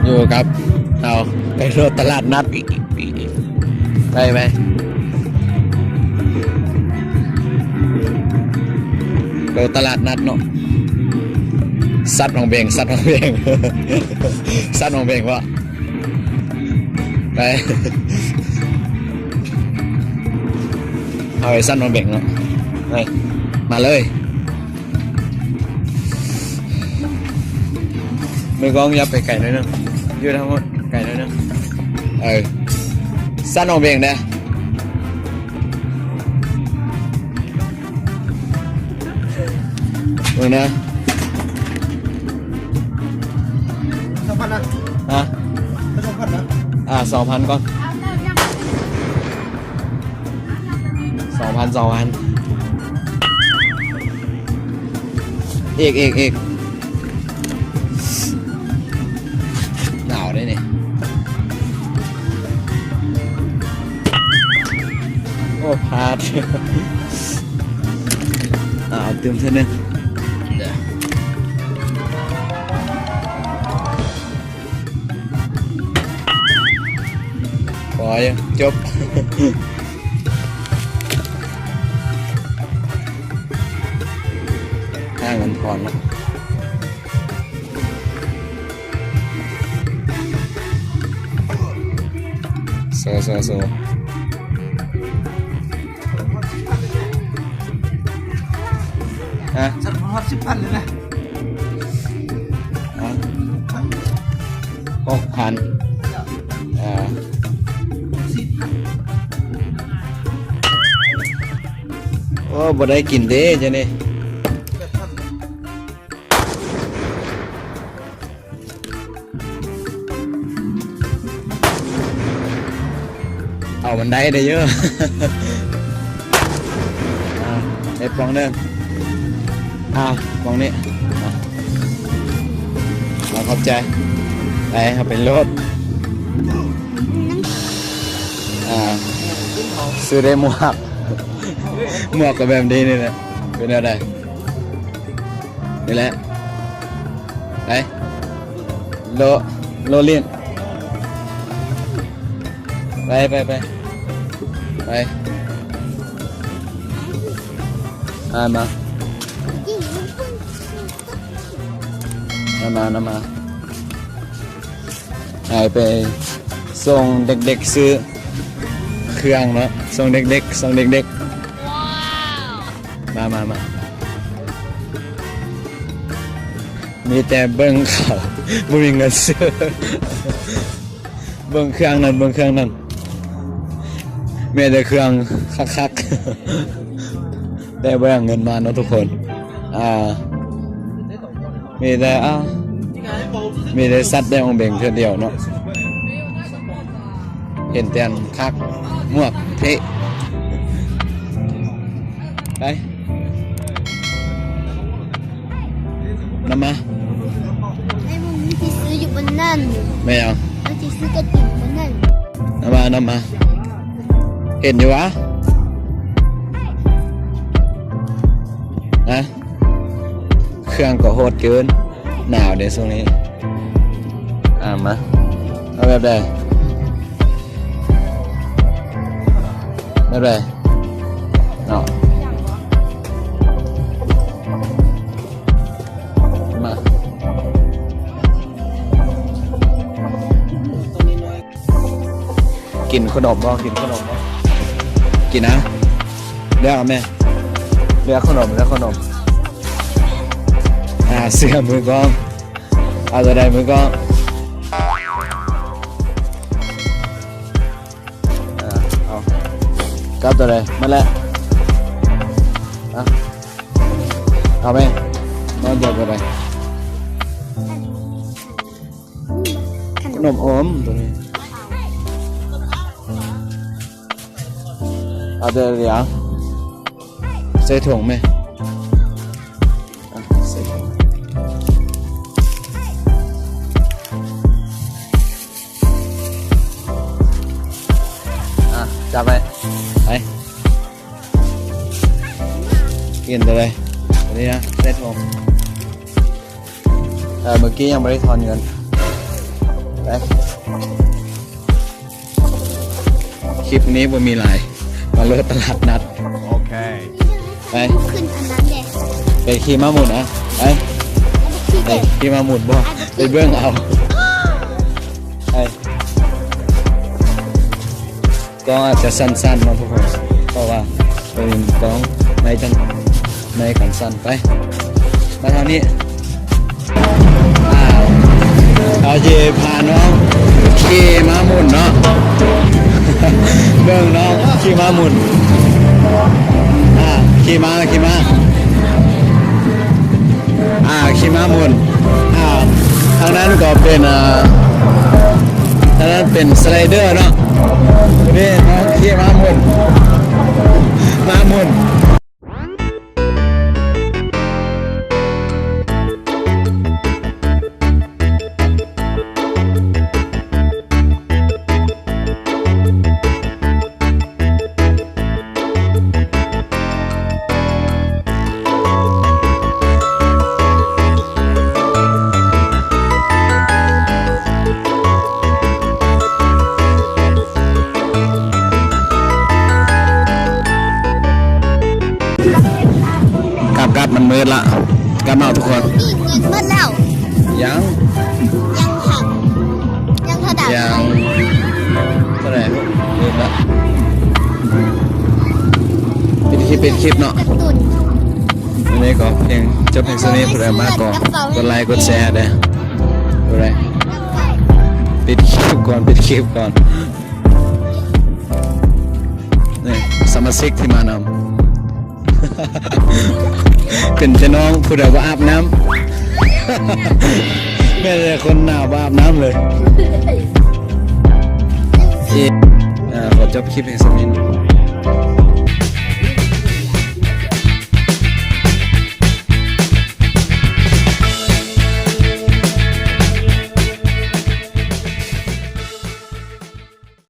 อยู่กับเอาไปรถตลาดนัดไปรถตลาดนัดเนาะซัดของเบงซัดของเบง ซัดของเบงวะไปเอาไปซัดของเบงเนาะไปมาเลยมือกองยับไปไก่หน่อยนึงยืดทั้งหมดไก่หน่อยนึงซัดของเบงเด้อมึงนะ2,000นะฮะ2,000นะ2,000ก่อน2,000อีกหนาวได้นี่โอ้พาดเอาเติมเท่านึงพอยังจบห้างเงินทอนนะโซฮะสัก10,000เลยนะ6,000โอ้บ่ได้กินเด้จ้ะนี่เอามันได้เยอะ ไอ้ปองเดิมปองนี้เราขอบใจไปเอาเป็นรถซื้อได้หมวกกับแบบนี้นี่แหละเป็นอะไรนี่แหละไปโลเลียนไปมาไปส่งเด็กๆซื้อเครื่องเนาะส่งเด็กว้าวมามีแต่เบิ้งเขาไม่มีเงินซื้อเบิ้งเครื่องนั้นมีแต่เครื่องคักๆได้เบิ้งเงินมาเนาะทุกคนมีแต่สัตว์ได้องเบ่งเท่าเดียวเนาะเห็นเตียนคักมวกเทะไปนำมาไอ้มึงที่ซื้ออยู่บนนั่นไม่เอาแล้วที่ซื้อกระติ่งบนนั่นนำมาเห็นอยู่วะนะเครื่องก็โหดเกินหนาวเดี๋ยวช่วงนี้มาเอาแบบใดเนาะมากินขนมบ่กินนะเลือกแม่เลือกขนมเสื้อมือกองเอาตัวใดมือกองเอากับตัวใดมาแล้วเอาไหมนอนเดียวตัวใดขนมอมตัวนี้เอาตัวเดียวใส่ถุงไหมจับไปกินตัวเลยตัวนี้นะเซ็ตผมเมื่อกี้ยังไม่ได้ทอนเงิน คลิปนี้บ่มีหลายมาเลอะตลาดนัด Okay. ไป ขึ้นอันนั้นเด็ก ไปขี่ม้าหมุนอ่ะไป ที่ ไป เด็ก ขี่ม้าหมุนบ่ไปเบื้องเอาไปก็อาจจะสั้นๆเนาะทุกคนเพราะว่าเป็นกล้องในจังในกันสั้นไปมาทางนี้เอาเจพาน้องขี่ม้าหมุนเนาะ เบื้องน้องขี่ม้าหมุนขี่ม้าขี่ม้าหมุนทางนั้นก็เป็นทางนั้นเป็นสไลเดอร์เนาะนี่น้องขี่ม้าหมุนกลับมันมืดละกลับมาทุกคน นี่เงินเบิดแล้ว ยัง ยังหักยังเท่าดับ ยังเท่าไหร่มืดละเป็นคลิปเนาะ กระตุน วันนี้ก็เพียงจบเพียงเท่านี้ผู้ใดมากก็กดไลค์กดแชร์เด้อผู้ใดปิดคลิปก่อนนี่สมาชิกที่มานำ เป็นพี่น้องผู้ใดว่าอาบน้ำ ไม่ใช่คนหนาวว่าอาบน้ำเลยขอจบคลิปเพียงเท่านี้